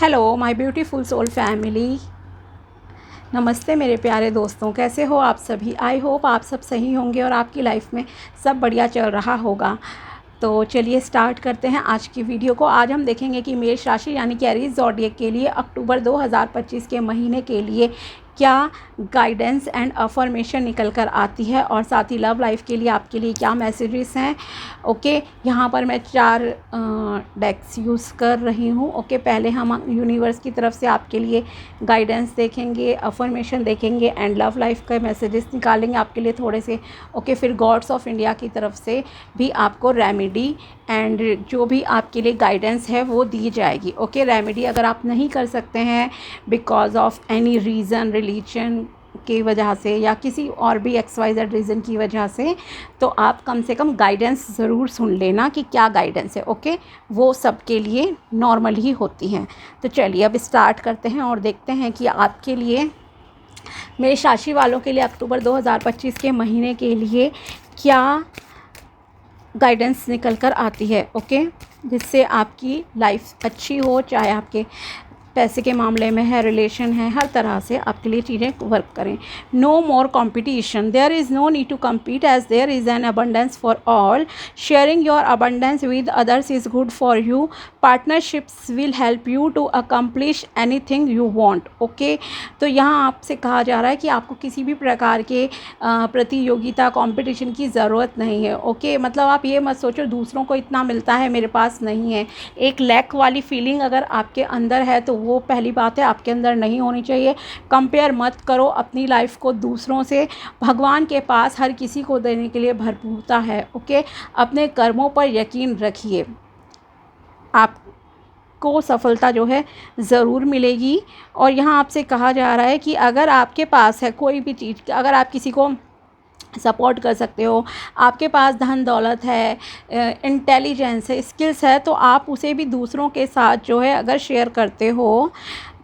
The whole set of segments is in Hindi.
Hello my beautiful soul family. नमस्ते मेरे प्यारे दोस्तों, कैसे हो आप सभी। आई होप आप सब सही होंगे और आपकी लाइफ में सब बढ़िया चल रहा होगा। तो चलिए स्टार्ट करते हैं आज की वीडियो को। आज हम देखेंगे कि मेष राशि यानी कि एरीज ज़ोडिएक के लिए अक्टूबर 2025 के महीने के लिए क्या गाइडेंस एंड अफर्मेशन निकल कर आती है और साथ ही लव लाइफ के लिए आपके लिए क्या मैसेजेस हैं। ओके, यहाँ पर मैं 4 डेक्स यूज़ कर रही हूँ। ओके, पहले हम यूनिवर्स की तरफ से आपके लिए गाइडेंस देखेंगे, अफर्मेशन देखेंगे एंड लव लाइफ के मैसेजेस निकालेंगे आपके लिए थोड़े से। ओके, फिर गॉड्स ऑफ इंडिया की तरफ से भी आपको रेमेडी एंड जो भी आपके लिए गाइडेंस है वो दी जाएगी। ओके, रेमेडी अगर आप नहीं कर सकते हैं because of any reason, religion की वजह से या किसी और भी XYZ रीज़न की वजह से, तो आप कम से कम गाइडेंस ज़रूर सुन लेना कि क्या गाइडेंस है। ओके, वो सबके लिए नॉर्मल ही होती हैं। तो चलिए अब स्टार्ट करते हैं और देखते हैं कि आपके लिए, मेष राशि वालों के लिए अक्टूबर 2025 के महीने के लिए क्या गाइडेंस निकल कर आती है। ओके, जिससे आपकी लाइफ अच्छी हो, चाहे आपके पैसे के मामले में है, रिलेशन है, हर तरह से आपके लिए चीज़ें वर्क करें। No more competition, there is no need to compete as there is an abundance for ऑल। Sharing your abundance with others is good for you. Partnerships will help you to accomplish anything you want. Okay, तो यहाँ आपसे कहा जा रहा है कि आपको किसी भी प्रकार के प्रतियोगिता, कंपटीशन की ज़रूरत नहीं है। ओके, मतलब आप ये मत सोचो दूसरों को इतना मिलता है मेरे पास नहीं है। एक लैक वाली फीलिंग अगर आपके अंदर है तो वो पहली बात है आपके अंदर नहीं होनी चाहिए। कंपेयर मत करो अपनी लाइफ को दूसरों से। भगवान के पास हर किसी को देने के लिए भरपूरता है। ओके, अपने कर्मों पर यकीन रखिए, आपको सफलता जो है ज़रूर मिलेगी। और यहाँ आपसे कहा जा रहा है कि अगर आपके पास है कोई भी चीज़, अगर आप किसी को सपोर्ट कर सकते हो, आपके पास धन दौलत है, इंटेलिजेंस है, स्किल्स है, तो आप उसे भी दूसरों के साथ जो है अगर शेयर करते हो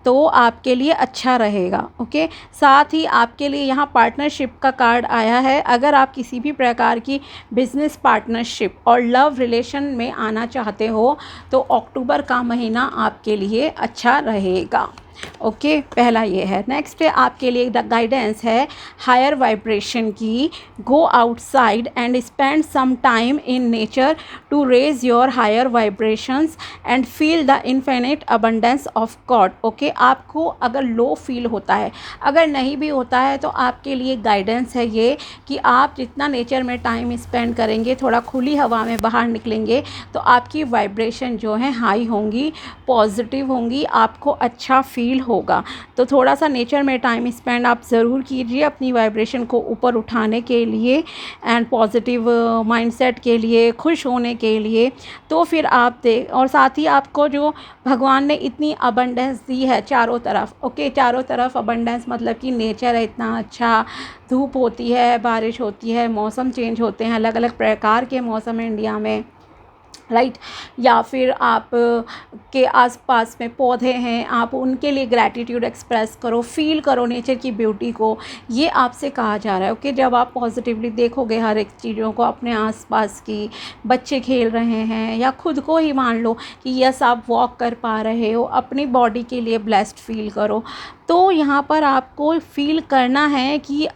तो आपके लिए अच्छा रहेगा। ओके, साथ ही आपके लिए यहाँ पार्टनरशिप का कार्ड आया है। अगर आप किसी भी प्रकार की बिजनेस पार्टनरशिप और लव रिलेशन में आना चाहते हो तो अक्टूबर का महीना आपके लिए अच्छा रहेगा। ओके, पहला ये है। नेक्स्ट है आपके लिए गाइडेंस है हायर वाइब्रेशन की। Go outside and spend some time in nature to raise your higher vibrations and feel the infinite abundance of God. Okay, आपको अगर लो फील होता है, अगर नहीं भी होता है, तो आपके लिए गाइडेंस है ये कि आप जितना नेचर में टाइम स्पेंड करेंगे, थोड़ा खुली हवा में बाहर निकलेंगे, तो आपकी वाइब्रेशन जो है हाई होंगी, पॉजिटिव होंगी, आपको अच्छा फील होगा। तो थोड़ा सा नेचर में टाइम स्पेंड आप ज़रूर कीजिए अपनी वाइब्रेशन को ऊपर उठाने के लिए एंड पॉजिटिव माइंडसेट के लिए, खुश होने के लिए। तो फिर आप और साथ ही आपको जो भगवान ने इतनी अबंडेंस दी है चारों तरफ। ओके, चारों तरफ अबंडेंस मतलब कि नेचर है इतना अच्छा, धूप होती है, बारिश होती है, मौसम चेंज होते हैं, अलग अलग प्रकार के मौसम है इंडिया में, राइट। या फिर आप के आसपास में पौधे हैं, आप उनके लिए ग्रैटिट्यूड एक्सप्रेस करो, फील करो नेचर की ब्यूटी को, ये आपसे कहा जा रहा है। ओके, जब आप पॉजिटिवली देखोगे हर एक चीज़ों को, अपने आसपास की, बच्चे खेल रहे हैं या खुद को ही मान लो कि यस आप वॉक कर पा रहे हो, अपनी बॉडी के लिए ब्लेस्ड फील करो। तो यहाँ पर आपको फील करना है कि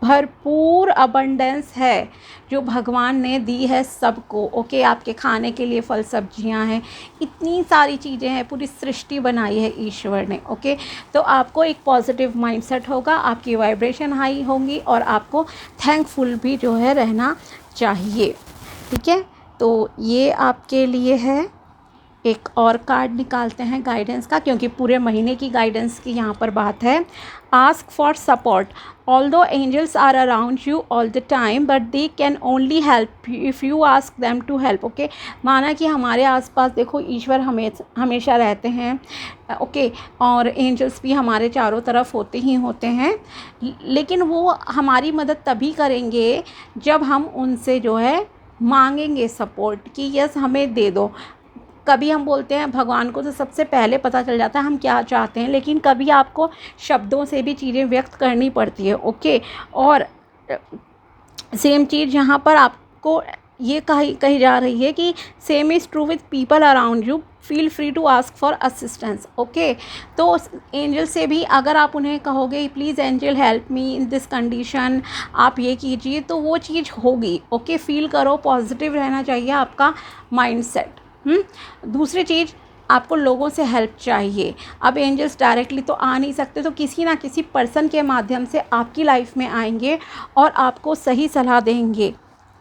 भरपूर अबंडेंस है जो भगवान ने दी है सबको। ओके, आपके खाने के लिए फल सब्जियां हैं, इतनी सारी चीज़ें हैं, पूरी सृष्टि बनाई है ईश्वर ने। ओके, तो आपको एक पॉजिटिव माइंडसेट होगा, आपकी वाइब्रेशन हाई होंगी और आपको थैंकफुल भी जो है रहना चाहिए। ठीक है, तो ये आपके लिए है। एक और कार्ड निकालते हैं गाइडेंस का, क्योंकि पूरे महीने की गाइडेंस की यहाँ पर बात है। Ask for support, although angels are around you all the time but they can only help if you ask them to help. Okay, माना कि हमारे आसपास देखो ईश्वर हमेशा रहते हैं। ओके, और एंजल्स भी हमारे चारों तरफ होते ही होते हैं, लेकिन वो हमारी मदद तभी करेंगे जब हम उनसे जो है मांगेंगे सपोर्ट कि यस हमें दे दो। कभी हम बोलते हैं भगवान को तो सबसे पहले पता चल जाता है हम क्या चाहते हैं, लेकिन कभी आपको शब्दों से भी चीज़ें व्यक्त करनी पड़ती है। ओके, और सेम चीज़ यहाँ पर आपको ये कही जा रही है कि same is true with people around you, feel free to ask for assistance. Okay, तो एंजल से भी अगर आप उन्हें कहोगे please angel help me in this condition, आप ये कीजिए, तो वो चीज़ होगी। ओके, फील करो, पॉजिटिव रहना चाहिए आपका माइंड सेट। दूसरी चीज़, आपको लोगों से हेल्प चाहिए। अब एंजल्स डायरेक्टली तो आ नहीं सकते, तो किसी ना किसी पर्सन के माध्यम से आपकी लाइफ में आएंगे और आपको सही सलाह देंगे।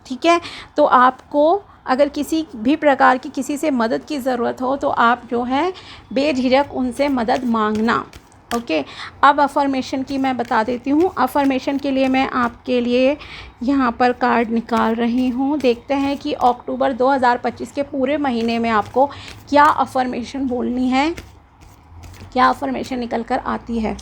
ठीक है, तो आपको अगर किसी भी प्रकार की किसी से मदद की ज़रूरत हो तो आप जो है बेझिझक उनसे मदद मांगना। ओके, अब अफर्मेशन की मैं बता देती हूँ। अफर्मेशन के लिए मैं आपके लिए यहाँ पर कार्ड निकाल रही हूँ। देखते हैं कि अक्टूबर 2025 के पूरे महीने में आपको क्या अफर्मेशन बोलनी है, क्या अफर्मेशन निकल कर आती है।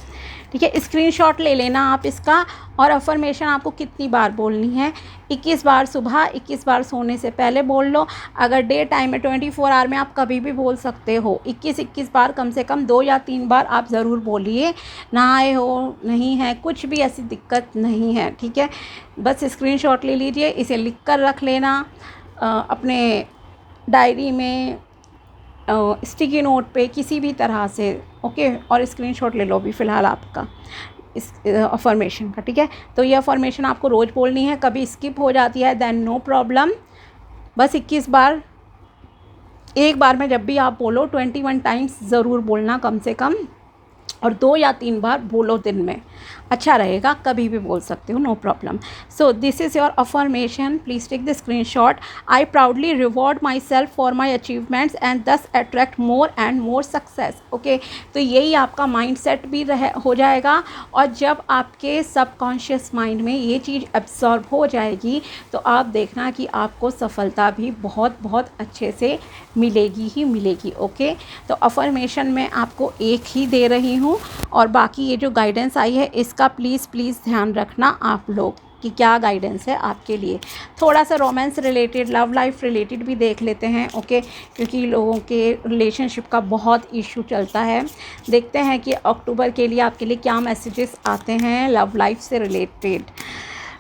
ठीक है, स्क्रीनशॉट ले लेना आप इसका। और अफर्मेशन आपको कितनी बार बोलनी है, 21 बार सुबह, 21 बार सोने से पहले बोल लो। अगर डे टाइम में 24 आवर में आप कभी भी बोल सकते हो। 21 बार कम से कम 2 या 3 बार आप ज़रूर बोलिए। नहाए हो नहीं है, कुछ भी ऐसी दिक्कत नहीं है। ठीक है, बस स्क्रीनशॉट ले लीजिए, इसे लिख कर रख लेना अपने डायरी में, स्टिकी नोट पे, किसी भी तरह से। ओके, और स्क्रीनशॉट ले लो अभी फ़िलहाल आपका इस अफर्मेशन का। ठीक है, तो ये अफर्मेशन आपको रोज़ बोलनी है, कभी स्किप हो जाती है देन नो प्रॉब्लम। बस 21 बार, एक बार में जब भी आप बोलो 21 टाइम्स ज़रूर बोलना कम से कम, और 2 या 3 बार बोलो दिन में, अच्छा रहेगा। कभी भी बोल सकते हो, no problem. So this is your affirmation, please take the screenshot. I proudly reward myself for my achievements and thus attract more and more success. Okay, तो यही आपका माइंड सेट भी हो जाएगा। और जब आपके सबकॉन्शियस माइंड में ये चीज़ एब्जॉर्ब हो जाएगी तो आप देखना कि आपको सफलता भी बहुत बहुत अच्छे से मिलेगी ही मिलेगी। ओके, तो अफर्मेशन मैं आपको एक ही दे रही हूँ, और बाकी ये जो गाइडेंस आई है इसका प्लीज़ ध्यान रखना आप लोग कि क्या गाइडेंस है आपके लिए। थोड़ा सा romance related, love life related भी देख लेते हैं। ओके, क्योंकि लोगों के रिलेशनशिप का बहुत इशू चलता है। देखते हैं कि अक्टूबर के लिए आपके लिए क्या मैसेजेस आते हैं लव लाइफ से रिलेटेड।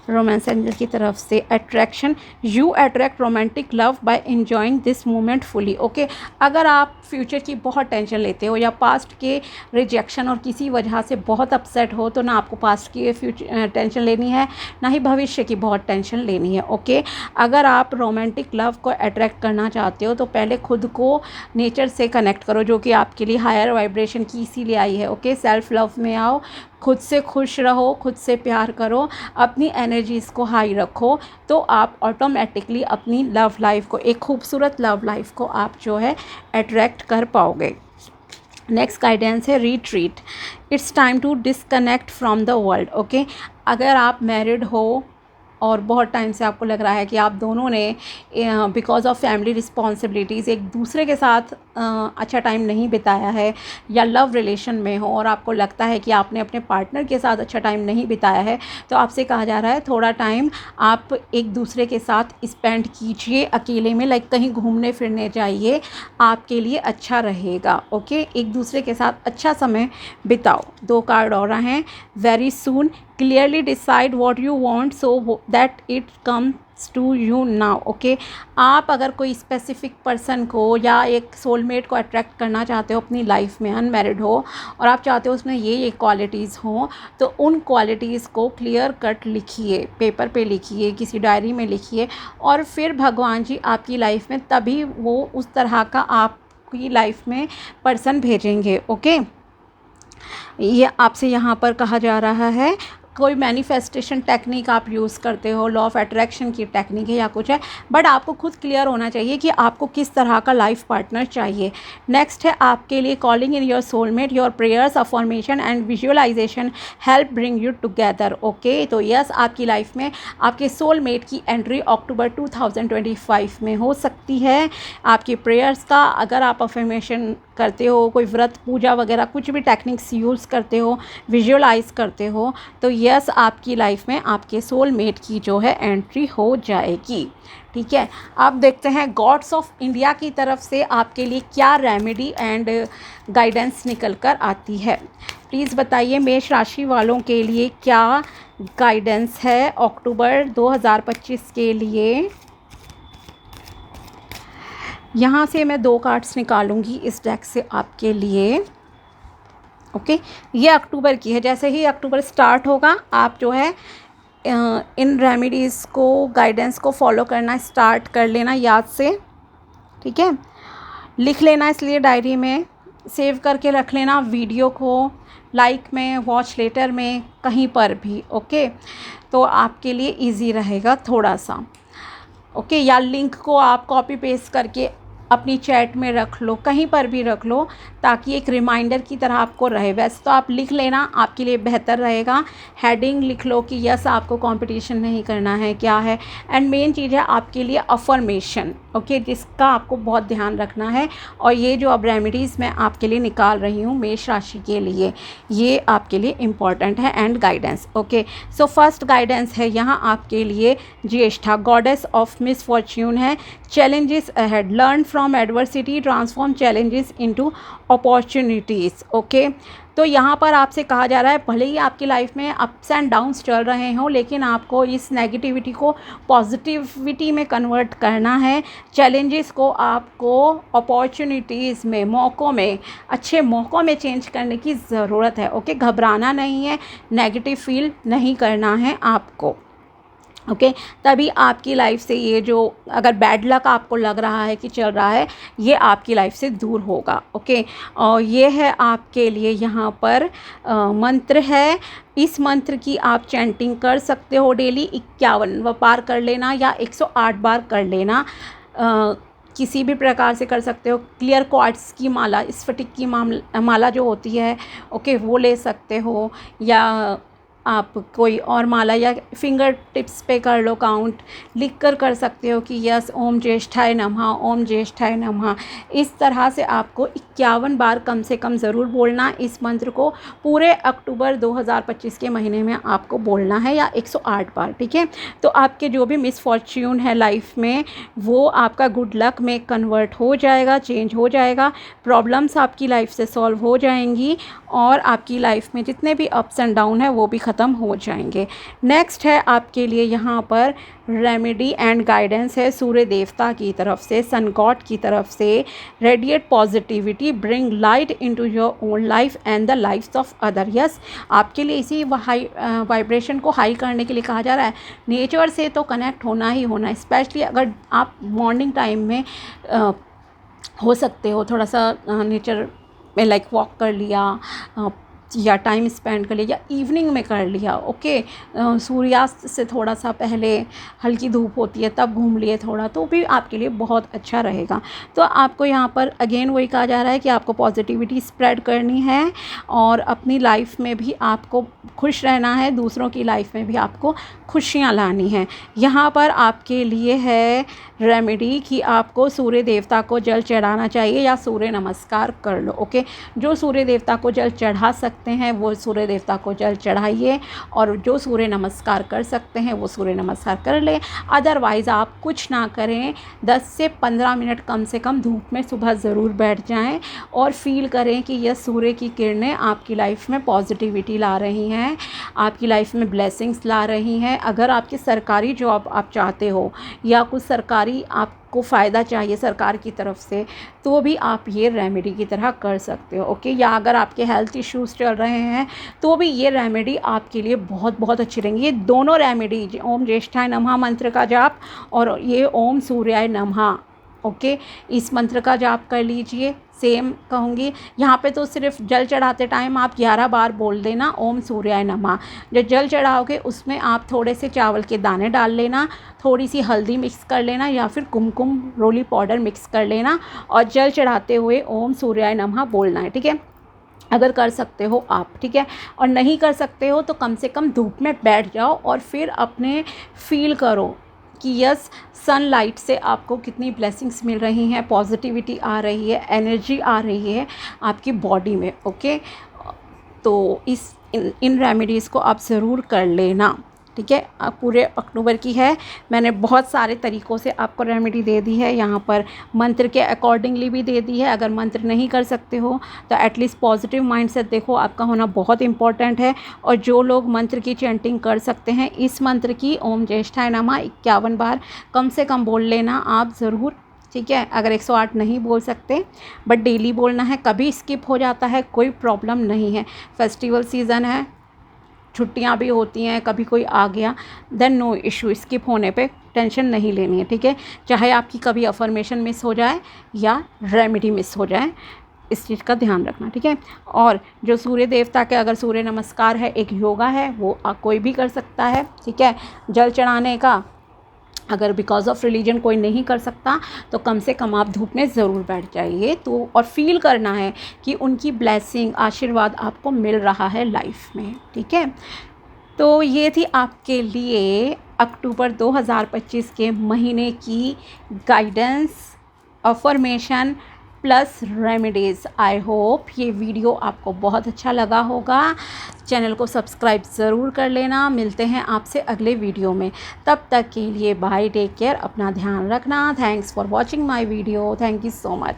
रोमांस एंजल की तरफ से, attraction, you attract romantic love by enjoying this moment fully. Okay, अगर आप फ्यूचर की बहुत टेंशन लेते हो या पास्ट के रिजेक्शन और किसी वजह से बहुत अपसेट हो, तो ना आपको पास्ट की फ्यूचर टेंशन लेनी है, ना ही भविष्य की बहुत टेंशन लेनी है। ओके, अगर आप रोमांटिक लव को अट्रैक्ट करना चाहते हो तो पहले खुद को नेचर से कनेक्ट करो, जो कि आपके लिए हायर वाइब्रेशन की इसीलिए आई है। ओके, सेल्फ लव में आओ, खुद से खुश रहो, खुद से प्यार करो, अपनी एनर्जीज़ को हाई रखो, तो आप ऑटोमेटिकली अपनी लव लाइफ को, एक खूबसूरत लव लाइफ को आप जो है अट्रैक्ट कर पाओगे। नेक्स्ट गाइडेंस है retreat, it's time to disconnect from the world. Okay, अगर आप मैरिड हो और बहुत टाइम से आपको लग रहा है कि आप दोनों ने बिकॉज ऑफ फैमिली रिस्पॉन्सिबिलिटीज़ एक दूसरे के साथ अच्छा टाइम नहीं बिताया है, या लव रिलेशन में हो और आपको लगता है कि आपने अपने पार्टनर के साथ अच्छा टाइम नहीं बिताया है, तो आपसे कहा जा रहा है थोड़ा टाइम आप एक दूसरे के साथ स्पेंड कीजिए अकेले में, लाइक कहीं घूमने फिरने जाइए, आपके लिए अच्छा रहेगा। ओके, एक दूसरे के साथ अच्छा समय बिताओ। 2 कार्ड और हैं, very soon, clearly decide what you want so that it comes to you now. Okay, आप अगर कोई स्पेसिफिक पर्सन को या एक सोलमेट को अट्रैक्ट करना चाहते हो अपनी लाइफ में, अनमैरिड हो और आप चाहते हो उसमें ये क्वालिटीज़ हों, तो उन क्वालिटीज़ को क्लियर कट लिखिए, पेपर पे लिखिए, किसी डायरी में लिखिए, और फिर भगवान जी आपकी लाइफ में तभी वो उस तरह का आपकी लाइफ में पर्सन भेजेंगे। ओके, ये आपसे यहाँ पर कहा जा रहा है कोई मैनिफेस्टेशन टेक्निक आप यूज़ करते हो, लॉ ऑफ अट्रैक्शन की टेक्निक है या कुछ है, बट आपको खुद क्लियर होना चाहिए कि आपको किस तरह का लाइफ पार्टनर चाहिए। नेक्स्ट है आपके लिए calling in your soulmate, your prayers, affirmation and visualisation help bring you together. Okay, तो यस, आपकी लाइफ में आपके सोलमेट की एंट्री अक्टूबर 2025 में हो सकती है। आपकी प्रेयर्स का, अगर आप अफर्मेशन करते हो, कोई व्रत पूजा वगैरह कुछ भी टेक्निक्स यूज़ करते हो, विजुअलाइज करते हो, तो यस, आपकी लाइफ में आपके सोलमेट की जो है एंट्री हो जाएगी। ठीक है, अब देखते हैं गॉड्स ऑफ इंडिया की तरफ से आपके लिए क्या रेमेडी एंड गाइडेंस निकल कर आती है। प्लीज़ बताइए मेष राशि वालों के लिए क्या गाइडेंस है अक्टूबर 2025 के लिए। यहाँ से मैं 2 कार्ड्स निकालूंगी इस डेक से आपके लिए। ओके, ये अक्टूबर की है। जैसे ही अक्टूबर स्टार्ट होगा आप जो है इन रेमेडीज़ को, गाइडेंस को फॉलो करना स्टार्ट कर लेना याद से, ठीक है। लिख लेना इसलिए डायरी में, सेव करके रख लेना वीडियो को, लाइक में, वॉच लेटर में, कहीं पर भी। ओके, तो आपके लिए इजी रहेगा थोड़ा सा। ओके, या लिंक को आप कॉपी पेस्ट करके अपनी चैट में रख लो, कहीं पर भी रख लो, ताकि एक रिमाइंडर की तरह आपको रहे। वैसे तो आप लिख लेना, आपके लिए बेहतर रहेगा। हेडिंग लिख लो कि यस आपको कंपटीशन नहीं करना है, क्या है। एंड मेन चीज़ है आपके लिए अफर्मेशन, ओके, जिसका आपको बहुत ध्यान रखना है। और ये जो अब रेमेडीज़ मैं आपके लिए निकाल रही हूँ मेष राशि के लिए, ये आपके लिए इम्पॉर्टेंट है। And guidance, okay. So first guidance है यहाँ आपके लिए ज्येष्ठा, गॉडेस ऑफ मिसफॉर्च्यून है। Challenges ahead, learn from adversity, transform challenges into opportunities. Okay, तो यहाँ पर आपसे कहा जा रहा है भले ही आपकी लाइफ में अप्स एंड डाउन्स चल रहे हों, लेकिन आपको इस नेगेटिविटी को पॉजिटिविटी में कन्वर्ट करना है। चैलेंजेस को आपको अपॉर्चुनिटीज़ में, मौक़ों में, अच्छे मौक़ों में चेंज करने की ज़रूरत है। ओके, घबराना नहीं है, नेगेटिव फील नहीं करना है आपको। ओके, तभी आपकी लाइफ से ये जो अगर बैड लक आपको लग रहा है कि चल रहा है, ये आपकी लाइफ से दूर होगा। ओके, और ये है आपके लिए यहाँ पर मंत्र है। इस मंत्र की आप चैंटिंग कर सकते हो डेली, 51 बार कर लेना या 108 बार कर लेना। किसी भी प्रकार से कर सकते हो। क्लियर क्वार्ट्स की माला, स्फटिक की माला जो होती है, ओके, वो ले सकते हो, या आप कोई और माला या फिंगर टिप्स पे कर लो काउंट, लिख कर सकते हो कि यस ओम ज्येष्ठाय नमः, ओम ज्येष्ठाय नमः। इस तरह से आपको 51 बार कम से कम ज़रूर बोलना इस मंत्र को। पूरे अक्टूबर 2025 के महीने में आपको बोलना है, या 108 बार, ठीक है। तो आपके जो भी मिसफॉर्च्यून है लाइफ में, वो आपका गुड लक में कन्वर्ट हो जाएगा, चेंज हो जाएगा। प्रॉब्लम्स आपकी लाइफ से सॉल्व हो जाएंगी, और आपकी लाइफ में जितने भी अप्स एंड डाउन है वो भी ख़त्म हो जाएंगे। नेक्स्ट है आपके लिए यहाँ पर रेमेडी एंड गाइडेंस है सूर्य देवता की तरफ से, सन गॉड की तरफ से। Radiate positivity, bring light into your own life and the lifes of other. Yes, आपके लिए इसी हाई वाइब्रेशन को हाई करने के लिए कहा जा रहा है। नेचर से तो कनेक्ट होना ही होना, स्पेशली अगर आप मॉर्निंग टाइम में हो सकते हो, थोड़ा सा नेचर में लाइक वॉक कर लिया, या टाइम स्पेंड कर लिया, या इवनिंग में कर लिया। ओके, सूर्यास्त से थोड़ा सा पहले हल्की धूप होती है तब घूम लिए थोड़ा, तो भी आपके लिए बहुत अच्छा रहेगा। तो आपको यहाँ पर अगेन वही कहा जा रहा है कि आपको पॉजिटिविटी स्प्रेड करनी है, और अपनी लाइफ में भी आपको खुश रहना है, दूसरों की लाइफ में भी आपको खुशियाँ लानी हैं। यहाँ पर आपके लिए है रेमेडी कि आपको सूर्य देवता को जल चढ़ाना चाहिए, या सूर्य नमस्कार कर लो। ओके, जो सूर्य देवता को जल चढ़ा सकते हैं वो सूर्य देवता को जल चढ़ाइए, और जो सूर्य नमस्कार कर सकते हैं वो सूर्य नमस्कार कर ले। अदरवाइज़ आप कुछ ना करें, 10 से 15 मिनट कम से कम धूप में सुबह ज़रूर बैठ जाएं, और फील करें कि यह सूर्य की किरणें आपकी लाइफ में पॉजिटिविटी ला रही हैं, आपकी लाइफ में ब्लेसिंग्स ला रही हैं। अगर आपकी सरकारी जॉब आप चाहते हो, या कुछ सरकारी आपको फ़ायदा चाहिए सरकार की तरफ से, तो भी आप ये रेमेडी की तरह कर सकते हो। ओके, या अगर आपके हेल्थ इश्यूज़ चल रहे हैं तो भी ये रेमेडी आपके लिए बहुत बहुत अच्छी रहेंगी। ये दोनों रेमेडी, ओम ज्येष्ठाय नमः मंत्र का जाप, और ये ओम सूर्याय नमः, ओके, इस मंत्र का जाप कर लीजिए। सेम कहूँगी, यहाँ पे तो सिर्फ जल चढ़ाते टाइम आप 11 बार बोल देना ओम सूर्याय नमः। जब जल चढ़ाओगे उसमें आप थोड़े से चावल के दाने डाल लेना, थोड़ी सी हल्दी मिक्स कर लेना, या फिर कुमकुम रोली पाउडर मिक्स कर लेना, और जल चढ़ाते हुए ओम सूर्याय नमः बोलना है, ठीक है, अगर कर सकते हो आप, ठीक है। और नहीं कर सकते हो तो कम से कम धूप में बैठ जाओ, और फिर अपने फील करो कि यस सनलाइट से आपको कितनी ब्लेसिंग्स मिल रही हैं, पॉजिटिविटी आ रही है, एनर्जी आ रही है आपकी बॉडी में। ओके, तो इन रेमेडीज़ को आप ज़रूर कर लेना, ठीक है। पूरे अक्टूबर की है, मैंने बहुत सारे तरीक़ों से आपको रेमेडी दे दी है, यहाँ पर मंत्र के अकॉर्डिंगली भी दे दी है। अगर मंत्र नहीं कर सकते हो तो एटलीस्ट पॉजिटिव माइंडसेट देखो आपका होना बहुत इंपॉर्टेंट है। और जो लोग मंत्र की चैंटिंग कर सकते हैं, इस मंत्र की ओम ज्येष्ठाय नमः 51 बार कम से कम बोल लेना आप ज़रूर, ठीक है। अगर 108 नहीं बोल सकते बट डेली बोलना है, कभी स्किप हो जाता है कोई प्रॉब्लम नहीं है। फेस्टिवल सीज़न है, छुट्टियां भी होती हैं, कभी कोई आ गया, देन नो इशू, स्किप होने पे टेंशन नहीं लेनी है, ठीक है। चाहे आपकी कभी अफर्मेशन मिस हो जाए या रेमेडी मिस हो जाए, इस चीज़ का ध्यान रखना, ठीक है। और जो सूर्य देवता के अगर सूर्य नमस्कार है, एक योगा है, वो कोई भी कर सकता है, ठीक है। जल चढ़ाने का अगर बिकॉज ऑफ रिलीजन कोई नहीं कर सकता तो कम से कम आप धूप में ज़रूर बैठ जाइए, तो और फील करना है कि उनकी ब्लेसिंग, आशीर्वाद आपको मिल रहा है लाइफ में, ठीक है। तो ये थी आपके लिए अक्टूबर 2025 के महीने की guidance, affirmation plus remedies. I hope ये वीडियो आपको बहुत अच्छा लगा होगा। चैनल को सब्सक्राइब ज़रूर कर लेना। मिलते हैं आपसे अगले वीडियो में, तब तक के लिए बाय, टेक केयर, अपना ध्यान रखना। Thanks for watching my video, thank you so much.